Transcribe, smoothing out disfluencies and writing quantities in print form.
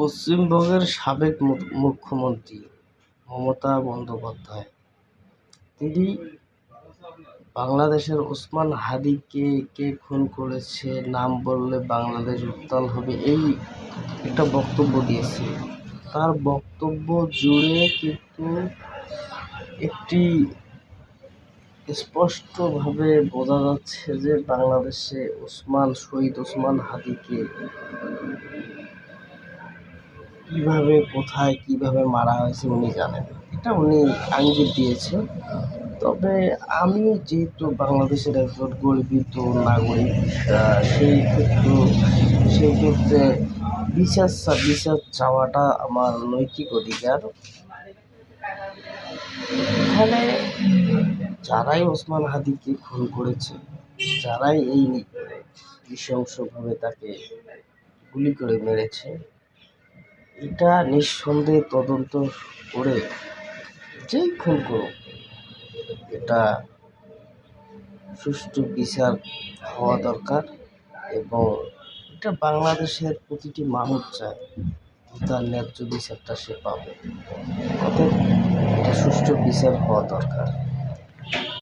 পশ্চিমবঙ্গের সাবেক মুখ্যমন্ত্রী মমতা বন্দ্যোপাধ্যায় তিনি বাংলাদেশের ওসমান হাদিকে কে খুন করেছে নাম বললে বাংলাদেশ উত্তাল হবে, এই একটা বক্তব্য দিয়েছে। তার বক্তব্য জুড়ে কিন্তু একটি স্পষ্টভাবে বোঝা যাচ্ছে যে বাংলাদেশে শহীদ ওসমান হাদিকে কিভাবে, কোথায়, কিভাবে মারা হয়েছে উনি জানেন। এটা উনি ইঙ্গিত দিয়েছেন। তবে আমি যেহেতু বাংলাদেশের একজন গর্বিত নাগরিক, সেই ক্ষেত্রে বিচার চাওয়াটা আমার নৈতিক অধিকার। এখানে যারাই ওসমান হাদিকে খুন করেছে, যারাই এই নৃশংসভাবে তাকে গুলি করে মেরেছে, এটা নিঃসন্দেহে তদন্ত করে যেই খুন করুক এটা সুষ্ঠু বিচার হওয়া দরকার। এবং এটা বাংলাদেশের প্রতিটি মানুষ চায় তার ন্যায্য বিচারটা সে পাবে। অতএব এটা সুষ্ঠু বিচার হওয়া দরকার।